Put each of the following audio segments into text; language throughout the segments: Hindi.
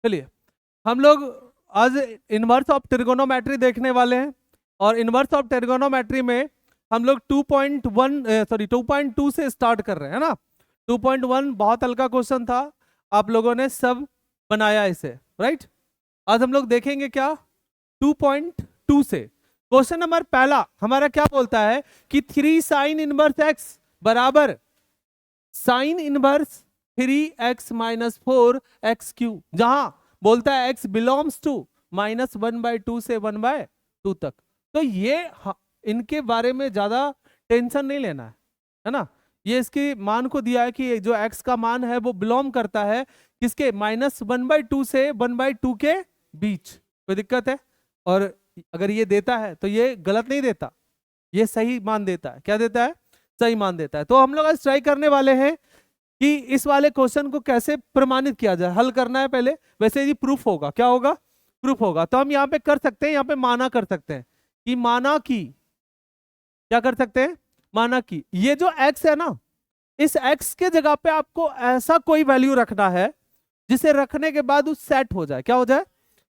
चलिए हम लोग आज इनवर्स ऑफ ट्रिगोनोमेट्री देखने वाले हैं और इनवर्स ऑफ ट्रिगोनोमेट्री में हम लोग 2.2 से स्टार्ट कर रहे हैं ना। 2.1 बहुत हल्का क्वेश्चन था, आप लोगों ने सब बनाया इसे, राइट। आज हम लोग देखेंगे क्या 2.2 से। क्वेश्चन नंबर पहला हमारा क्या बोलता है कि 3 साइन इनवर्स एक्स बराबर sine inverse 3x minus 4x Q, जहां बोलता है x बिलोंग्स टू -1/2 से 1/2 तक। तो ये इनके बारे में ज्यादा टेंशन नहीं लेना है ना। ये इसके मान को दिया है कि जो x का मान है वो बिलोंग करता है किसके, -1/2 से 1/2 के बीच। कोई दिक्कत है? और अगर ये देता है तो ये गलत नहीं देता, ये सही मान देता है। क्या देता है? सही मान देता है। तो हम लोग आज ट्राई करने वाले हैं कि इस वाले क्वेश्चन को कैसे प्रमाणित किया जाए। हल करना है पहले, वैसे ये प्रूफ होगा। क्या होगा? प्रूफ होगा। तो हम यहाँ पे कर सकते हैं, यहाँ पे माना कर सकते हैं कि माना की, क्या कर सकते हैं? माना की ये जो x है ना, इस x के जगह पे आपको ऐसा कोई वैल्यू रखना है जिसे रखने के बाद उस सेट हो जाए। क्या हो जाए?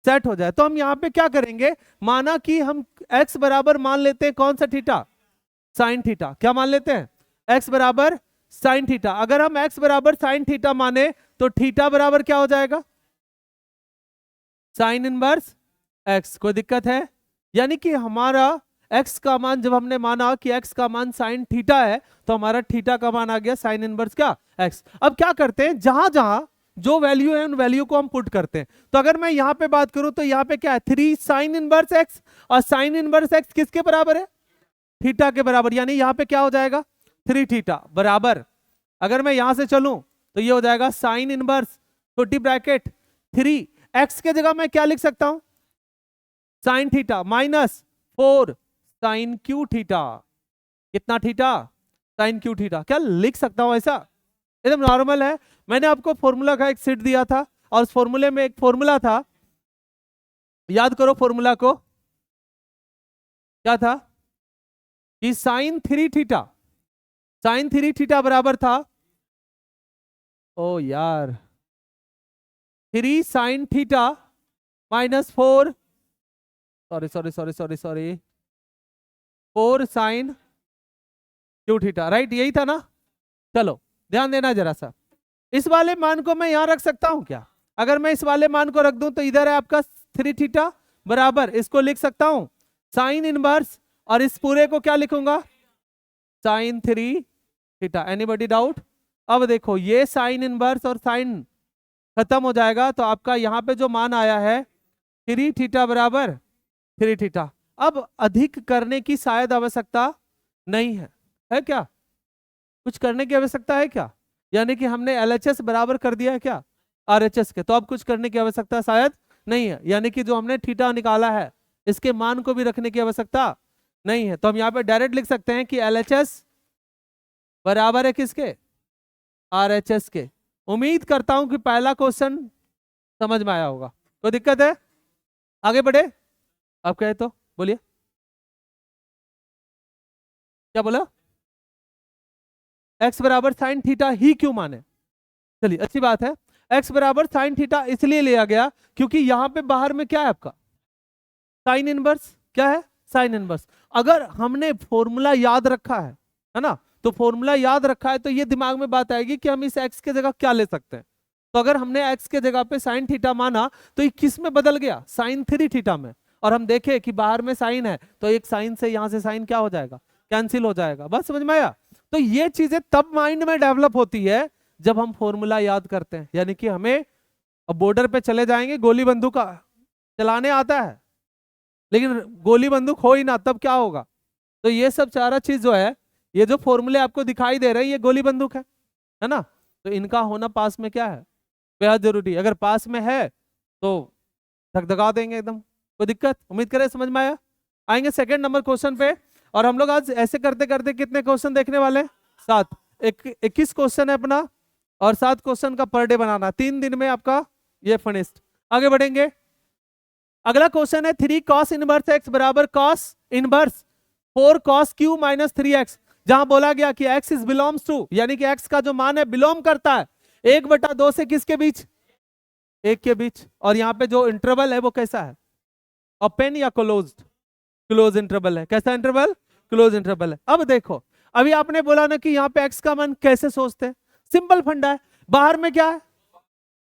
सेट हो जाए। तो हम यहाँ पे क्या करेंगे, माना कि हम x बराबर मान लेते हैं कौन सा थीटा, साइन थीटा। क्या मान लेते हैं? x बराबर साइन थीटा। अगर हम x बराबर साइन थीटा माने तो थीटा बराबर क्या हो जाएगा? Sine inverse x। कोई दिक्कत है? यानी कि हमारा x का मान, जब हमने माना कि x का मान साइन थीटा है तो हमारा थीटा का मान आ गया साइन इनवर्स क्या, x। अब क्या करते हैं, जहां जहां जो वैल्यू है उन वैल्यू को हम पुट करते हैं। तो अगर मैं यहां पे बात करूं तो यहां पे क्या है, 3 साइन इनवर्स x, और साइन इनवर्स x किसके बराबर है? थीटा के बराबर। यानी यहां पे क्या हो जाएगा, 3 थीटा बराबर। अगर मैं यहां से चलूं तो ये हो जाएगा साइन इनवर्स छोटी ब्रैकेट 3 x के जगह मैं क्या लिख सकता हूं, sine theta minus 4 sine cube theta. कितना थीटा? Sine cube theta. क्या लिख सकता हूं ऐसा? एकदम नॉर्मल है। मैंने आपको फॉर्मूला का एक सेट दिया था और उस फॉर्मूले में एक फॉर्मूला था, याद करो फॉर्मूला को। क्या था कि साइन 3 थीटा, साइन 3 थीटा बराबर था, ओ यार, 3 sine theta minus 4, sorry sorry sorry sorry sorry 4 sine cube theta, right, यही था ना। चलो ध्यान देना जरा सा, इस वाले मान को मैं यहां रख सकता हूं क्या? अगर मैं इस वाले मान को रख दूं तो इधर है आपका 3 थीटा बराबर, इसको लिख सकता हूं साइन इनवर्स, और इस पूरे को क्या लिखूंगा, साइन 3 थीटा। Anybody doubt? अब देखो ये साइन इनवर्स और साइन खत्म हो जाएगा तो आपका यहाँ पे जो मान आया है 3 थीटा बराबर 3 थीटा। अब अधिक करने की शायद आवश्यकता नहीं है क्या? कुछ करने की आवश्यकता है क्या? यानी कि हमने LHS बराबर कर दिया है क्या RHS के, तो अब कुछ करने की आवश्यकता शायद नहीं है। यानी कि जो हमने थीटा निकाला है इसके मान को भी रखने की आवश्यकता नहीं है। तो हम यहाँ पे डायरेक्ट लिख सकते हैं कि LHS बराबर है किसके, RHS के। उम्मीद करता हूं कि पहला क्वेश्चन समझ में आया होगा। कोई दिक्कत है? आगे बढ़े? आप कहे तो बोलिए, क्या बोला? x बराबर साइन थीटा ही क्यों माने? चलिए अच्छी बात है। x बराबर साइन थीटा इसलिए लिया गया क्योंकि यहां पे बाहर में क्या है आपका, साइन इनवर्स। क्या है? Sine inverse. अगर हमने फॉर्मूला याद रखा है ना, तो फॉर्मूला याद रखा है तो ये दिमाग में बात आएगी कि हम इस x के जगह क्या ले सकते हैं। तो अगर हमने x के जगह पे साइन थीटा माना तो ये किस में बदल गया, साइन 3 थीटा में। और हम देखें कि बाहर में साइन है तो एक साइन से यहां से साइन क्या हो जाएगा, कैंसिल हो जाएगा। बस समझ में आया? तो ये चीजें तब माइंड में डेवलप होती है जब हम फॉर्मूला याद करते हैं। यानी कि हमें अब बॉर्डर पे चले जाएंगे, गोली बंदूक चलाने आता है लेकिन गोली बंदूक हो ही ना, तब क्या होगा? तो ये सब सारा चीज जो है, ये जो फॉर्मूले आपको दिखाई दे रहे हैं ये गोली बंदूक है ना। तो इनका होना पास में क्या है, बेहद जरूरी। अगर पास में है तो धकधका देंगे एकदम। कोई दिक्कत? उम्मीद करें समझ में आया। आएंगे सेकंड नंबर क्वेश्चन पे, और हम लोग आज ऐसे करते करते कितने क्वेश्चन देखने वाले हैं, 7। 21 क्वेश्चन है अपना, और 7 क्वेश्चन का पर डे बनाना, 3 दिन में आपका ये फिनिश्ड। आगे बढ़ेंगे। अगला क्वेश्चन है 3 cos इनवर्स x बराबर cos inverse 4 cos Q minus 3x, जहां बोला गया कि x इज बिलोंग्स टू, यानी कि x का जो मान है बिलोंग करता है 1/2 से किसके बीच, एक के बीच, और यहाँ पे जो इंटरवल है वो कैसा है, ओपन या क्लोज्ड, क्लोज इंटरवल है। कैसा इंटरवल, क्लोज इंटरवल है। अब देखो, अभी आपने बोला ना कि यहाँ पे एक्स का मान कैसे सोचते हैं, सिंपल फंडा है। बाहर में क्या है,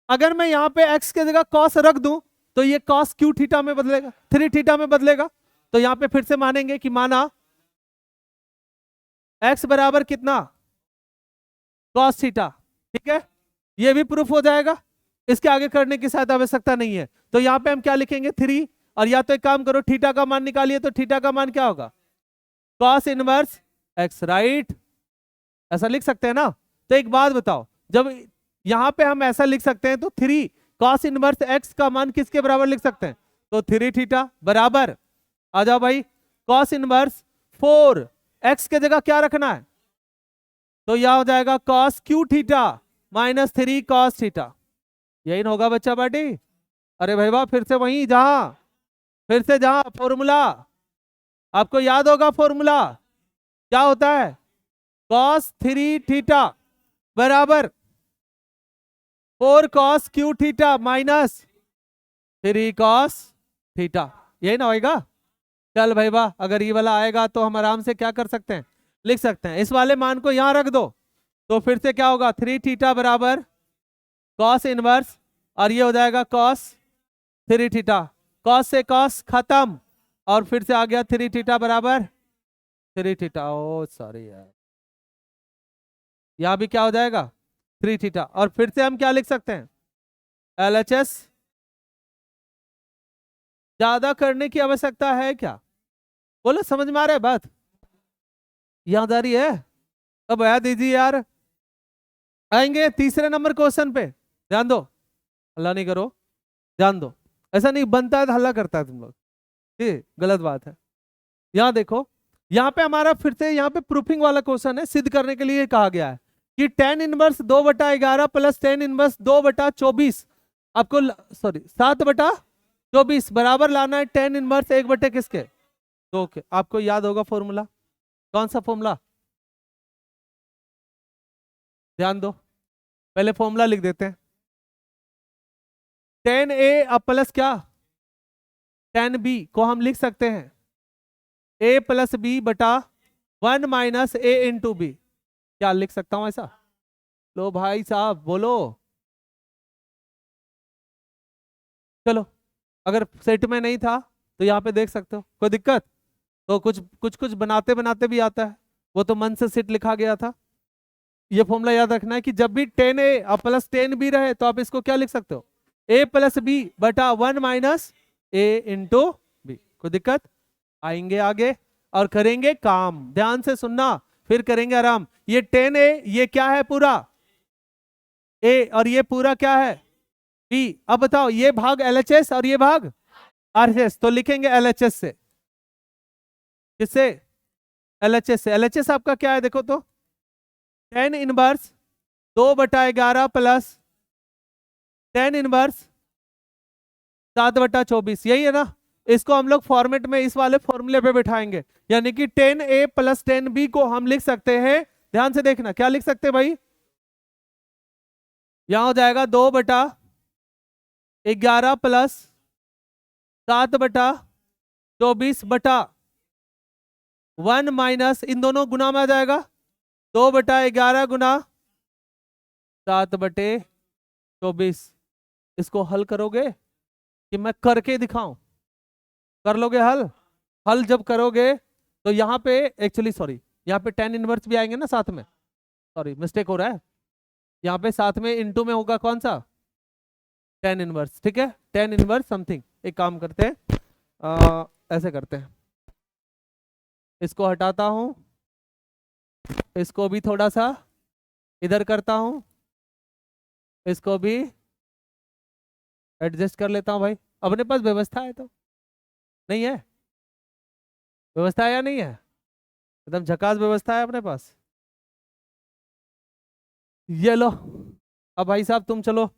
अगर मैं यहाँ पे एक्स के जगह कॉस रख दूं तो ये कॉस क्यू थीटा में बदलेगा, 3 थीटा में बदलेगा। तो यहाँ पे फिर से मानेंगे कि माना एक्स बराबर कितना, कॉस थीटा, ठीक है, ये भी प्रूफ हो जाएगा, इसके आगे करने की शायद आवश्यकता नहीं है। तो यहाँ पे हम क्या लिखेंगे, 3, और या तो एक काम करो थीटा का मान निकालिए, तो थीटा का मान क्या होगा, कॉस इनवर्स एक्स, राइट, ऐसा लिख सकते हैं ना। तो एक बात बताओ, जब यहां पे हम ऐसा लिख सकते हैं तो 3 कॉस इनवर्स एक्स का मान किसके बराबर लिख सकते हैं, तो 3 थीटा बराबर, आ जाओ भाई, कॉस इनवर्स 4 एक्स के जगह क्या रखना है, तो यह हो जाएगा cos Q theta minus 3 cos theta, यही ना होगा बच्चा पार्टी। अरे भाई वाह, फिर से वहीं जहां, फिर से जहां फॉर्मूला आपको याद होगा, फॉर्मूला क्या होता है, कॉस 3 थीटा बराबर 4 cos Q theta minus 3 cos theta, यही ना होएगा। चल भाई वाह, अगर ये वाला आएगा तो हम आराम से क्या कर सकते हैं, लिख सकते हैं, इस वाले मान को यहां रख दो, तो फिर से क्या होगा, 3 थीटा बराबर कॉस इनवर्स, और ये हो जाएगा कॉस 3 थीटा, कॉस से कॉस खत्म, और फिर से आ गया 3 थीटा बराबर 3 थीटा, ओ सॉरी यार, यहां भी क्या हो जाएगा 3 थीटा, और फिर से हम क्या लिख सकते हैं, LHS। ज्यादा करने की आवश्यकता है क्या, बोलो, समझ में आ रहा है बात, याद आ रही है, अब याद दीजिए यार। आएंगे तीसरे नंबर क्वेश्चन पे, ध्यान दो, हल्ला नहीं करो, ध्यान दो, ऐसा नहीं बनता है तो हल्ला करता है तुम लोग, ये गलत बात है। यहाँ देखो, यहाँ पे हमारा फिर से यहाँ पे प्रूफिंग वाला क्वेश्चन है, सिद्ध करने के लिए कहा गया है कि tan inverse 2/11 plus tan inverse 2/24 आपको, सॉरी 7/24 बराबर लाना है tan इनवर्स 1 किसके, 2 के। आपको याद होगा फॉर्मूला, कौन सा फॉर्मूला, ध्यान दो, पहले फॉर्मूला लिख देते हैं, tan A अब प्लस क्या, tan B को हम लिख सकते हैं A प्लस बी बटा 1 माइनस A इंटू बी, क्या लिख सकता हूं ऐसा, लो भाई साहब बोलो, चलो, अगर सेट में नहीं था तो यहाँ पे देख सकते हो, कोई दिक्कत, तो कुछ कुछ कुछ बनाते बनाते भी आता है, वो तो मन से सेट लिखा गया था। ये फॉर्मूला याद रखना है कि जब भी tan A और प्लस tan B रहे तो आप इसको क्या लिख सकते हो, A प्लस बी बटा 1 माइनस A इंटू बी, कोई दिक्कत, आएंगे आगे और करेंगे काम, ध्यान से सुनना, फिर करेंगे आराम। ये tan A ये क्या है पूरा A, और ये पूरा क्या है B, अब बताओ ये भाग LHS और ये भाग RHS, तो लिखेंगे LHS से, किससे, LHS से। LHS आपका क्या है देखो तो, tan inverse 2/11 plus tan inverse 7/24, यही है ना। इसको हम लोग फॉर्मेट में इस वाले फॉर्मूले पे बिठाएंगे, यानी कि tan A plus tan B को हम लिख सकते हैं, ध्यान से देखना क्या लिख सकते हैं भाई, यहां हो जाएगा 2/11 प्लस 7/24 बटा 1 माइनस, इन दोनों गुना में आ जाएगा 2/11 गुना 7/24। इसको हल करोगे कि मैं करके दिखाऊं, कर लोगे हल, हल जब करोगे तो यहाँ पे एक्चुअली सॉरी, यहाँ पे tan इनवर्स भी आएंगे ना साथ में, सॉरी मिस्टेक हो रहा है, यहाँ पे साथ में इनटू में होगा कौन सा, tan इनवर्स, ठीक है, tan इनवर्स समथिंग, एक काम करते हैं ऐसे करते हैं, इसको हटाता हूं, इसको भी थोड़ा सा इधर करता हूं, इसको भी एडजस्ट कर लेता हूं भाई, अपने पास व्यवस्था है तो, नहीं है व्यवस्था है या नहीं है, एकदम झकास व्यवस्था है अपने पास, ये लो, अब भाई साहब तुम चलो,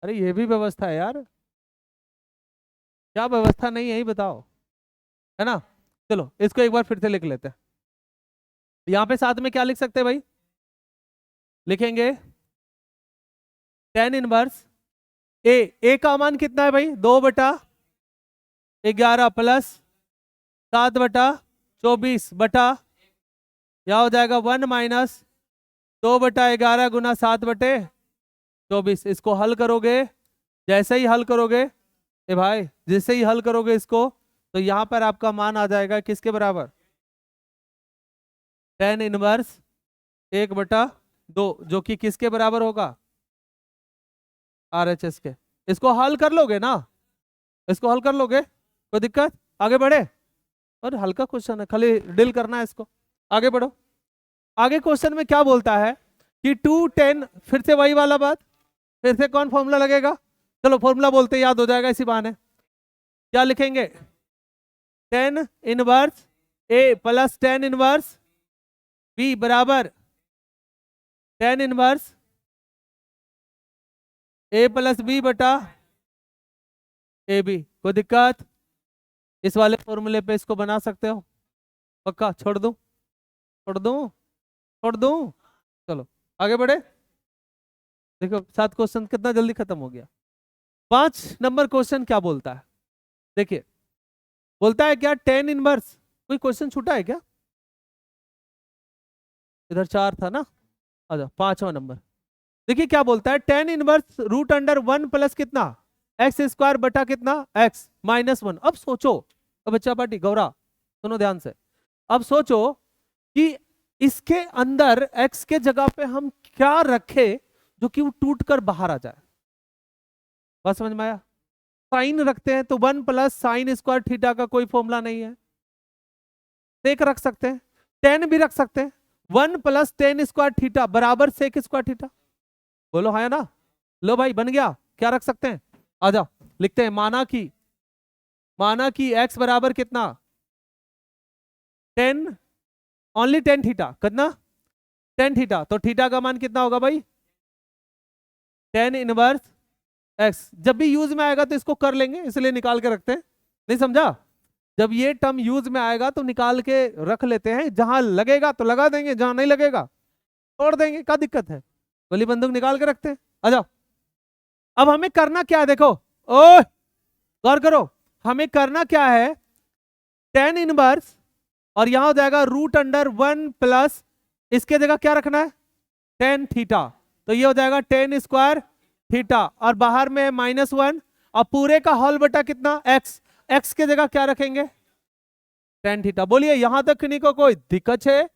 अरे ये भी व्यवस्था है यार, क्या व्यवस्था नहीं है ये बताओ, है ना। चलो इसको एक बार फिर से लिख लेते हैं, यहां पे साथ में क्या लिख सकते हैं भाई, लिखेंगे टेन इनवर्स ए का मान कितना है भाई, 2/11 प्लस 7/24 बटा, यह हो जाएगा 1 माइनस 2/11 गुना 7/24। इसको हल करोगे, जैसे ही हल करोगे ए भाई, जैसे ही हल करोगे इसको, तो यहां पर आपका मान आ जाएगा किसके बराबर, टेन इनवर्स 1/2, जो कि किसके बराबर होगा, RHS के। इसको हल कर लोगे ना, इसको हल कर लोगे, कोई दिक्कत, आगे बढ़े। और हल्का क्वेश्चन है, खाली डील करना है इसको, आगे बढ़ो। आगे क्वेश्चन में क्या बोलता है कि 210, फिर से वही वाला बात, फिर से कौन फॉर्मूला लगेगा, चलो फॉर्मूला बोलते याद हो जाएगा इसी बहाने। क्या लिखेंगे, 10 इनवर्स ए प्लस 10 इनवर्स बी बराबर 10 इनवर्स ए प्लस बी बटा ए बी। कोई दिक्कत, इस वाले फॉर्मूले पे इसको बना सकते हो पक्का, छोड़ दूं, छोड़ दूं, छोड़ दूं, चलो आगे बढ़े। देखो 7 क्वेश्चन कितना जल्दी खत्म हो गया। 5 नंबर क्वेश्चन क्या बोलता है, देखिए बोलता है क्या, 10 इनवर्स, कोई क्वेश्चन छूटा है क्या, इधर 4 था ना, अच्छा 5वां नंबर। देखिए क्या बोलता है, 10 इनवर्स रूट अंडर 1 प्लस कितना, एक्स स्क्वायर बटा कितना, एक्स माइनस 1। अब सोचो, अब बच्चा पार्टी गौरा सुनो ध्यान से, अब सोचो कि इसके अंदर एक्स के जगह पे हम क्या रखे जो कि वो टूट कर बाहर आ जाए, बात समझ में आया। साइन रखते हैं तो 1 प्लस साइन स्क्वायर थीटा का कोई फॉर्मूला नहीं है, सेक रख सकते हैं, 10 भी रख सकते हैं, 1 प्लस 10 स्क्वायर थीटा बराबर सेक स्क्वायर थीटा, बोलो हाँ या ना, लो भाई बन गया, क्या रख सकते हैं, आ जाओ लिखते हैं, माना कि x बराबर कितना 10, ओनली 10 थीटा, कितना 10 थीटा, तो थीटा का मान कितना होगा भाई 10 इनवर्स x। जब भी यूज में आएगा तो इसको कर लेंगे, इसलिए निकाल के रखते हैं, नहीं समझा, जब ये टर्म यूज में आएगा तो निकाल के रख लेते हैं, जहां लगेगा तो लगा देंगे, जहां नहीं लगेगा छोड़ देंगे, क्या दिक्कत है, गोली बंदूक निकाल के रखते हैं, आ जाओ। अब हमें करना क्या है, देखो ओ गौर करो, हमें करना क्या है, 10 इनवर्स और यहां हो जाएगा रूट अंडर 1 प्लस, इसके जगह क्या रखना है 10 थीटा, तो ये हो जाएगा 10 स्क्वायर थीटा, और बाहर में -1, और पूरे का होल बटा कितना x, x के जगह क्या रखेंगे 10 थीटा। बोलिए यहां तक किन्हीं को कोई दिक्कत है,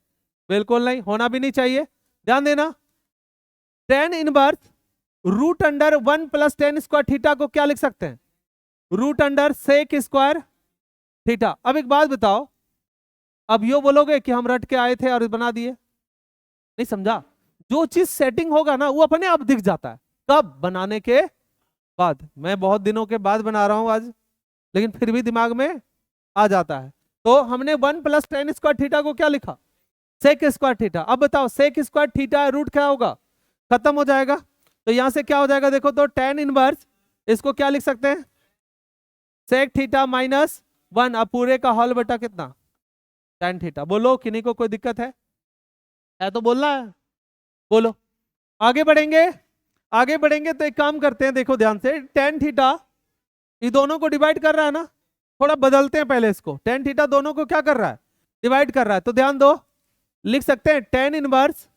बिल्कुल नहीं, होना भी नहीं चाहिए, ध्यान देना। 10 inverse root under 1 plus 10 square theta को क्या लिख सकते हैं, root under sec square theta. अब एक बात बताओ, अब यो बोलोगे कि हम रट के आए थे और बना दिए, नहीं समझा, जो चीज सेटिंग होगा ना वो अपने आप दिख जाता है, कब, बनाने के बाद। मैं बहुत दिनों के बाद बना रहा हूं आज, लेकिन फिर भी दिमाग में आ जाता है। तो हमने 1 प्लस 10 स्क्वायर थीटा को क्या लिखा, सेक स्क्वायर थीटा। अब बताओ सेक स्क्वायर थीटा रूट क्या होगा, खत्म हो जाएगा, तो यहां से क्या हो जाएगा, देखो तो 10 इनवर्स, इसको क्या लिख सकते हैं सेक थीटा -1, अब पूरे का हॉल बटा कितना tan थीटा। बोलो किन्हीं को कोई दिक्कत है तो बोलना है, बोलो। आगे बढ़ेंगे, आगे बढ़ेंगे तो एक काम करते हैं, देखो ध्यान से, tan थीटा ये दोनों को डिवाइड कर रहा है ना, थोड़ा बदलते हैं पहले इसको, tan थीटा दोनों को क्या कर रहा है डिवाइड कर रहा है, तो ध्यान दो, लिख सकते हैं tan इनवर्स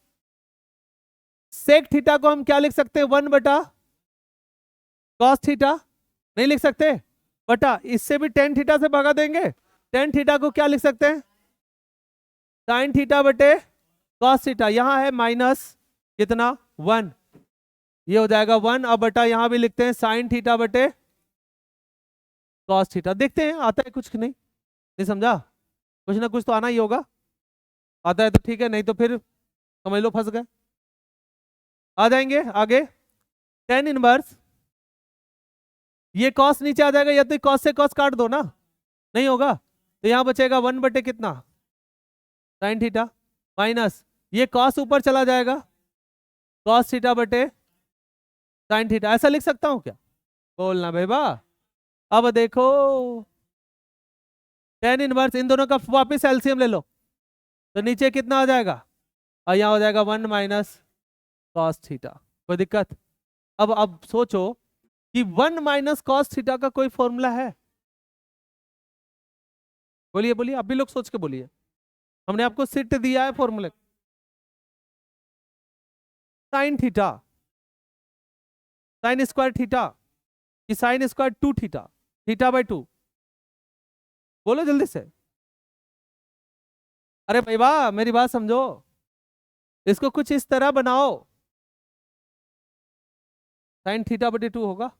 सेक थीटा को हम क्या लिख सकते हैं 1 बटा कॉस थीटा, नहीं लिख सकते, बटा इससे भी tan थीटा से भगा देंगे, tan थीटा को क्या लिख सकते हैं साइन थीटा बटे कॉस थीटा, यहां है माइनस कितना 1, ये हो जाएगा 1, अब बटा यहां भी लिखते हैं साइन थीटा बटे कॉस थीटा। देखते हैं आता है कुछ कि नहीं समझा, कुछ ना कुछ तो आना ही होगा, आता है तो ठीक है, नहीं तो फिर समझ लो फंस गए। आ जाएंगे आगे, tan इनवर्स, ये कॉस नीचे आ जाएगा, या तो कॉस से कॉस काट दो ना, नहीं होगा, तो यहां बचेगा 1 बटे कितना साइन थीटा, माइनस ये कॉस ऊपर चला जाएगा कॉस थीटा बटे साइन थीटा। ऐसा लिख सकता हूं क्या, बोलना भाई बा। अब देखो tan इनवर्स, इन दोनों का वापस एलसीएम ले लो, तो नीचे कितना आ जाएगा, और यहाँ हो जाएगा 1 माइनस कॉस थीटा। कोई दिक्कत? अब सोचो कि 1 माइनस कॉस थीटा का कोई फॉर्मूला है? बोलिए बोलिए, आप भी लोग सोच के बोलिए। हमने आपको सिट दिया है फॉर्मूले, sine theta, sine square theta कि sine square 2 theta, theta by 2। बोलो जल्दी से। अरे भाई वाह, मेरी बात समझो, इसको कुछ इस तरह बनाओ, साइन थीटा बटे 2 होगा,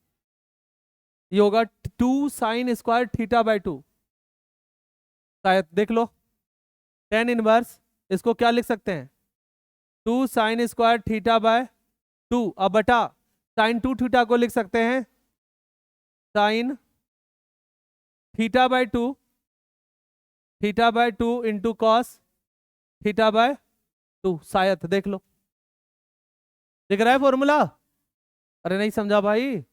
ये होगा 2 साइन स्क्वायर थीटा बाय 2। शायद देख लो, टेन इनवर्स, इसको क्या लिख सकते हैं, 2 साइन स्क्वायर थीटा बाय 2, अब बटा साइन 2 थीटा को लिख सकते हैं sine theta by 2, theta by 2 into cos theta by 2। शायद देख लो, दिख रहा है फॉर्मूला? अरे नहीं समझा भाई,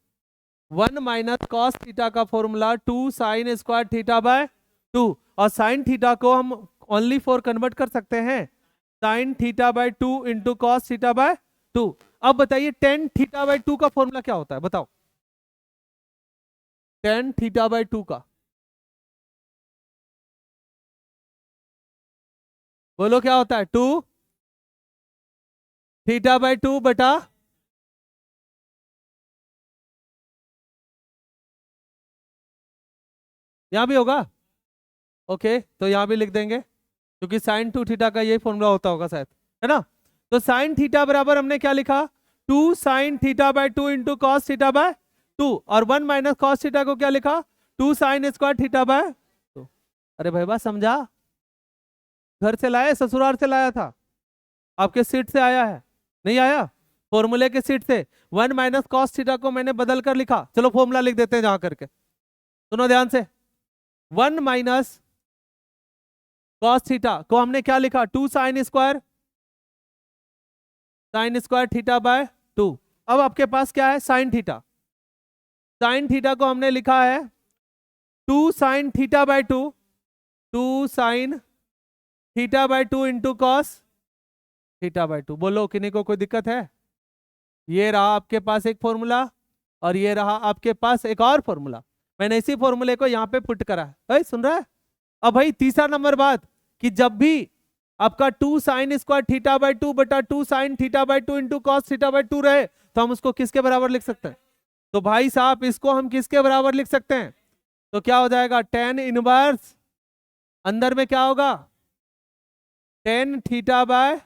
1 माइनस कॉस थीटा का formula 2 sign square theta by 2, और साइन थीटा को हम ओनली फॉर कन्वर्ट कर सकते हैं sine theta by 2 into cos theta by 2। अब बताइए टेन थीटा बाय 2 का फॉर्मूला क्या होता है, बताओ, टेन थीटा बाय 2 का, बोलो क्या होता है, 2 थीटा बाय 2 बटा, यहां भी होगा, ओके तो यहां भी लिख देंगे, क्योंकि साइन 2 थीटा का यही फॉर्मूला होता होगा शायद, है ना? तो साइन थीटा बराबर हमने क्या लिखा, 2 sine theta by 2 into cos theta by 2, और 1 माइनस कॉस थीटा को क्या लिखा, 2 साइन स्क्वायर थीटा बाय 2। अरे भाई बात समझा? घर से लाया, ससुराल से लाया था, आपके सीट से आया है, नहीं आया? फॉर्मूले के सीट से 1 माइनस कॉस थीटा को मैंने बदल कर लिखा, चलो फॉर्मूला लिख देते हैं जहां करके, सुनो ध्यान से। 1 माइनस कॉस थीटा को हमने क्या लिखा, 2 साइन स्क्वायर थीटा बाय 2। अब आपके पास क्या है, साइन थीटा, साइन थीटा को हमने लिखा है 2 sine theta by 2, 2 sine theta by 2 into cos theta by 2। बोलो किन्हीं को कोई दिक्कत है? ये रहा आपके पास एक फॉर्मूला, और ये रहा आपके पास एक और फॉर्मूला, मैंने इसी फॉर्मूले को यहाँ पे पुट करा है, सुन रहा है? अब भाई तीसरा नंबर बात, कि जब भी आपका 2 साइन स्क्वायर थीटा बाय 2 बटा 2 sine theta by 2 into cos theta by 2 रहे, तो हम उसको किसके बराबर लिख सकते हैं? तो भाई साहब इसको हम किसके बराबर लिख सकते हैं? तो क्या हो जाएगा, टेन इनवर्स, अंदर में क्या होगा, टेन थीटा बाय,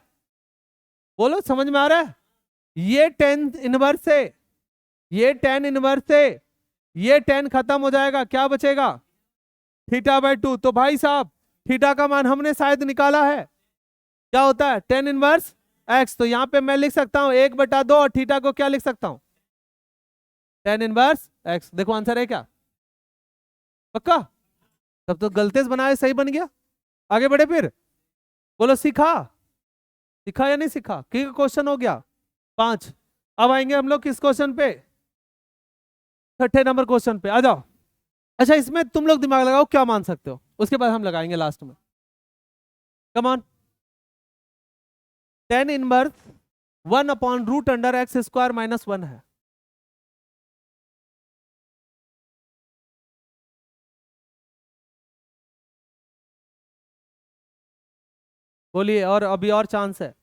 बोलो समझ में आ रहा है? ये टेन इनवर्स से, ये टेन इनवर्स से ये टेन खत्म हो जाएगा, क्या बचेगा, थीटा बाय 2। तो भाई साहब थीटा का मान हमने शायद निकाला है, क्या होता है, टेन इनवर्स एक्स। तो यहां पे मैं लिख सकता हूं 1/2, और थीटा को क्या लिख सकता हूं, टेन इनवर्स एक्स। देखो आंसर है क्या, पक्का? तब तो गलते से बनाए सही बन गया। आगे बढ़े फिर, बोलो सीखा, सीखा या नहीं सीखा? क्वेश्चन हो गया 5। अब आएंगे हम लोग किस क्वेश्चन पे, छठे नंबर क्वेश्चन पे आ जाओ। अच्छा इसमें तुम लोग दिमाग लगाओ क्या मान सकते हो, उसके बाद हम लगाएंगे लास्ट में। Come on, tan inverse 1 upon root under X square minus 1 है। बोलिए, और अभी और चांस है,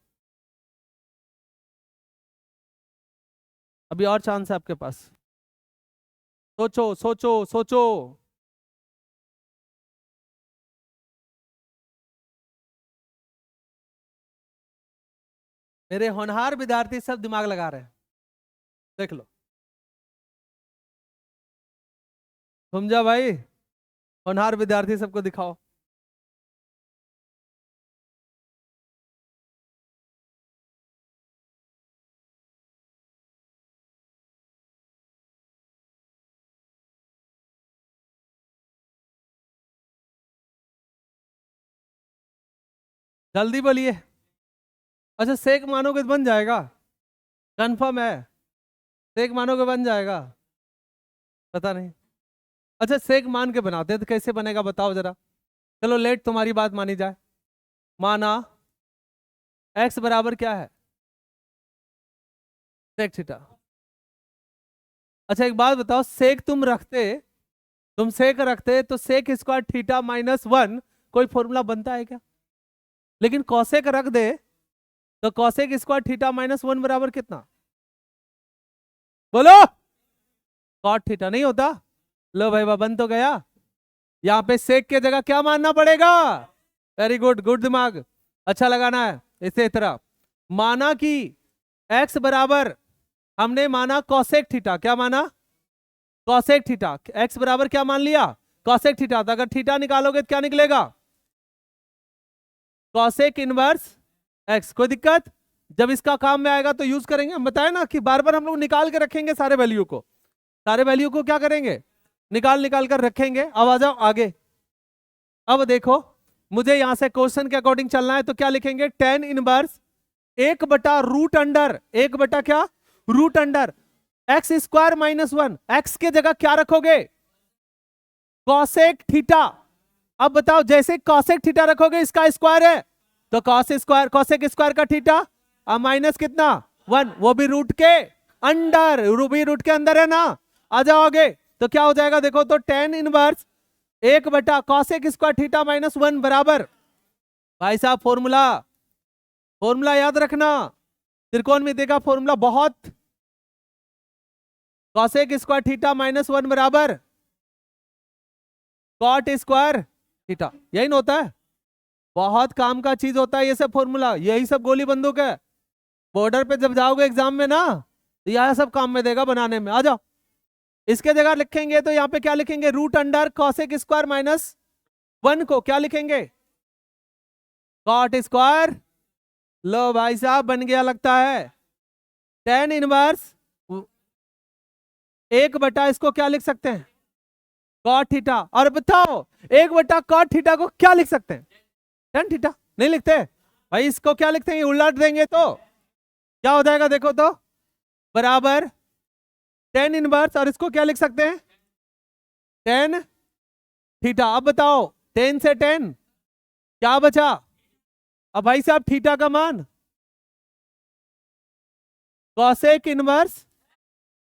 अभी और चांस है आपके पास, सोचो सोचो सोचो। मेरे होनहार विद्यार्थी सब दिमाग लगा रहे हैं, देख लो। समझा भाई? होनहार विद्यार्थी सबको दिखाओ। जल्दी बोलिए। अच्छा सेक मानोगे तो बन जाएगा, कंफर्म है? सेक मानोगे बन जाएगा? पता नहीं। अच्छा सेक मान के बनाते हैं तो कैसे बनेगा बताओ जरा। चलो लेट तुम्हारी बात मानी जाए, माना एक्स बराबर क्या है, सेक थीटा। अच्छा एक बात बताओ, तुम सेक रखते तो sec square theta minus one कोई फॉर्मूला बनता है क्या? लेकिन कॉसेक रख दे तो cosec square theta minus one बराबर कितना, बोलो? कॉट थीटा नहीं होता। लो भाई बन तो गया। यहाँ पे सेक के जगह क्या मानना पड़ेगा? वेरी गुड, गुड दिमाग, अच्छा लगाना है। इसे तरह माना कि x बराबर, हमने माना कॉसेक थीटा, क्या माना? Cosec theta. x बराबर क्या मान लिया? Cosec theta. तो अगर थीटा निकालोगे तो क्या निकलेगा? Cosec inverse x। कोई दिक्कत? जब इसका काम में आएगा तो यूज करेंगे। हम बताए ना कि बार बार हम लोग निकाल के रखेंगे सारे वैल्यू को, सारे वैल्यू को क्या करेंगे, निकाल निकाल कर रखेंगे। अब आ जाओ आगे। अब देखो मुझे यहां से क्वेश्चन के अकॉर्डिंग चलना है, तो क्या लिखेंगे, टेन इनवर्स एक बटा रूट अंडर, एक बटा क्या, root under X square minus one. X के जगह क्या रखोगे, कॉसेक थीटा। अब बताओ जैसे कॉसेक थीटा रखोगे इसका स्क्वायर है, तो कॉस स्क्वायर, कॉसेक स्क्वायर का थीटा, अब माइनस कितना, वन, वो भी रूट के अंडर, भी रूट के अंदर है ना। आ जाओ आगे, तो क्या हो जाएगा देखो, तो टेन इनवर्स एक बटा cosec square theta minus one बराबर, भाई साहब फॉर्मूला, फॉर्मूला याद रखना, त्रिकोणमिति का फॉर्मूला बहुत, cosec square theta minus one बराबर कॉट स्क्वायर थीटा। यही ना होता है, बहुत काम का चीज होता है ये सब फॉर्मूला, यही सब गोली बंदूक है। बॉर्डर पे जब जाओगे एग्जाम में ना, तो यह सब काम में देगा बनाने में। आ जाओ, इसके जगह लिखेंगे तो यहाँ पे क्या लिखेंगे, root under cosec square minus one को क्या लिखेंगे, कॉट स्क्वायर। लो भाई साहब बन गया लगता है, टेन इनवर्स एक बटा, इसको क्या लिख सकते हैं, कॉट थीटा। और बताओ एक बटा कॉट थीटा को क्या लिख सकते हैं, टेन थीटा। नहीं लिखते भाई, इसको क्या लिखते हैं, उलट देंगे तो क्या हो जाएगा देखो तो, बराबर टेन इनवर्स, और इसको क्या लिख सकते हैं, टेन थीटा। अब बताओ 10 से 10 क्या बचा, अब भाई साहब थीटा का मान कॉसेक इनवर्स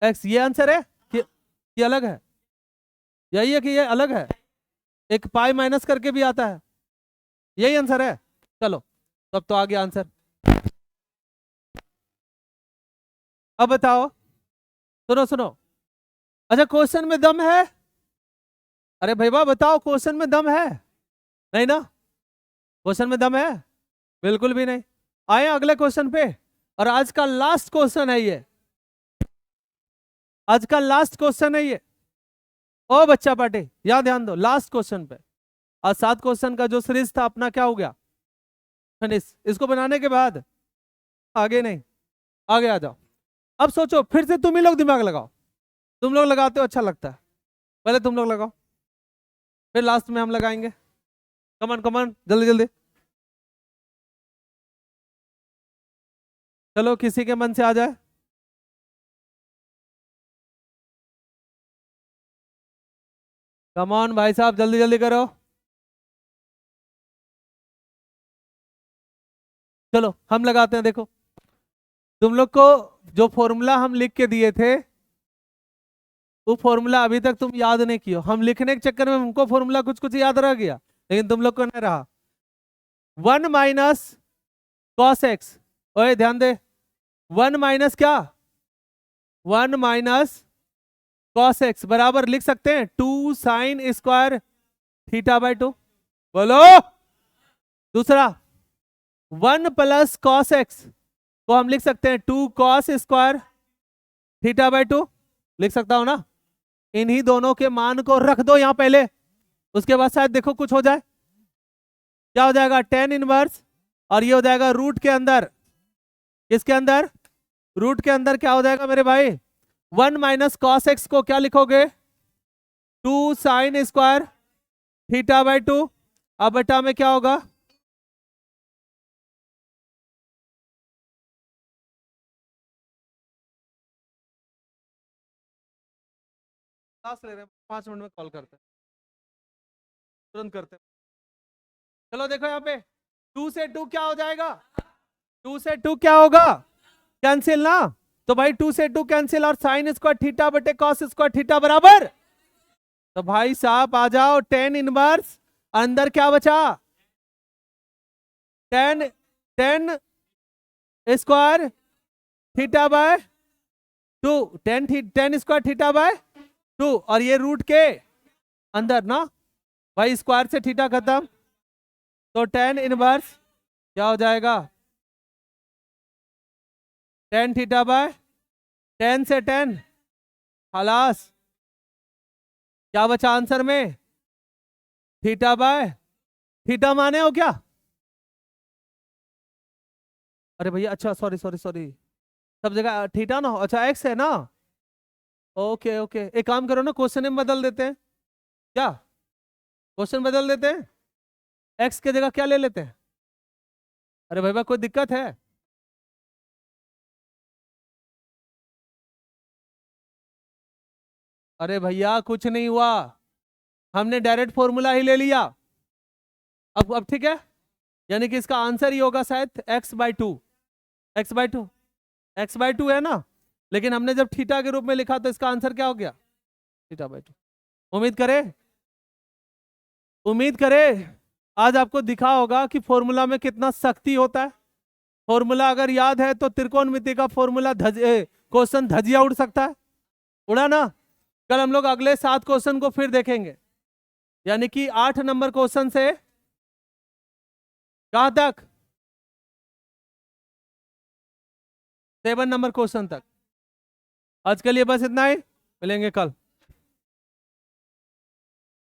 एक्स। ये आंसर है कि ये अलग है, यही है कि ये अलग है, एक पाई माइनस करके भी आता है, यही आंसर है। चलो तब तो आ गया आंसर। अब बताओ, सुनो सुनो, अच्छा क्वेश्चन में दम है, अरे भैया बताओ क्वेश्चन में दम है, नहीं ना, क्वेश्चन में दम है, बिल्कुल भी नहीं। आए अगले क्वेश्चन पे, और आज का लास्ट क्वेश्चन है ये, आज का लास्ट क्वेश्चन है ये। ओ बच्चा पार्टी यहां ध्यान दो, लास्ट क्वेश्चन पे। आज 7 क्वेश्चन का जो सीरीज था अपना क्या हो गया, फिनिश। इसको बनाने के बाद आगे नहीं, आगे आ जाओ। अब सोचो फिर से, तुम ही लोग दिमाग लगाओ, तुम लोग लगाते हो अच्छा लगता है, पहले तुम लोग लगाओ फिर लास्ट में हम लगाएंगे। कमन कमन जल्दी जल्दी, चलो किसी के मन से आ जाए। कमॉन भाई साहब जल्दी जल्दी करो। चलो हम लगाते हैं, देखो तुम लोग को जो फॉर्मूला हम लिख के दिए थे, वो फॉर्मूला अभी तक तुम याद नहीं किए, हम लिखने के चक्कर में हमको फॉर्मूला कुछ कुछ याद रह गया, लेकिन तुम लोग को नहीं रहा। वन माइनस कॉस एक्स, ओए ध्यान दे, वन माइनस क्या, वन माइनस कॉस एक्स बराबर लिख सकते हैं two sine square theta by two. बोलो। दूसरा, वन प्लस कॉस एक्स को हम लिख सकते हैं two cos square theta by two, लिख सकता हूं ना। इन्हीं दोनों के मान को रख दो यहां पहले, उसके बाद शायद देखो कुछ हो जाए। क्या हो जाएगा, टेन इनवर्स, और ये हो जाएगा रूट के अंदर, किसके अंदर, रूट के अंदर क्या हो जाएगा मेरे भाई, वन माइनस कॉस एक्स को क्या लिखोगे, two sine square theta by two. अब बटा में क्या होगा, क्लास ले रहे हैं, 5 मिनट में कॉल करते हैं, तुरंत करते हैं। चलो देखो यहाँ पे, टू से टू क्या हो जाएगा, 2 से 2 क्या होगा, कैंसिल ना। तो भाई 2 से 2 कैंसिल, और साइन स्क्वायर थीटा बटे कॉस स्क्वायर थीटा बराबर। तो भाई साहब आ जाओ, टेन इनवर्स, अंदर क्या बचा, ten, ten square theta by 2, ten square theta by 2, और ये रूट के अंदर ना भाई, स्क्वायर से थीटा खत्म, तो टेन इनवर्स क्या हो जाएगा, टेन थीटा बाय, टेन से टेन खलास, क्या बचा आंसर में, थीटा बाय, थीटा माने हो क्या, अरे भैया अच्छा सॉरी सॉरी सॉरी, सब जगह थीटा ना हो, अच्छा एक्स है ना, ओके ओके, एक काम करो ना, क्वेश्चन में बदल देते हैं क्या, क्वेश्चन बदल देते हैं, एक्स की जगह क्या ले लेते हैं, अरे भैया कोई दिक्कत है, अरे भैया कुछ नहीं हुआ, हमने डायरेक्ट फॉर्मूला ही ले लिया, अब ठीक है, यानी कि इसका आंसर ही होगा शायद x by two, x by two, x by two है ना, लेकिन हमने जब थीटा के रूप में लिखा तो इसका आंसर क्या हो गया, थीटा बाई टू। उम्मीद करें, उम्मीद करें आज आपको दिखा होगा कि फॉर्मूला में कितना शक्ति होता है, फॉर्मूला अगर याद है तो त्रिकोणमिति का फॉर्मूला क्वेश्चन धजिया उड़ सकता है, उड़ा ना। कल हम लोग अगले 7 क्वेश्चन को फिर देखेंगे, यानी कि 8 नंबर क्वेश्चन से कहां तक, 7 नंबर क्वेश्चन तक। आज के लिए बस इतना ही, मिलेंगे कल।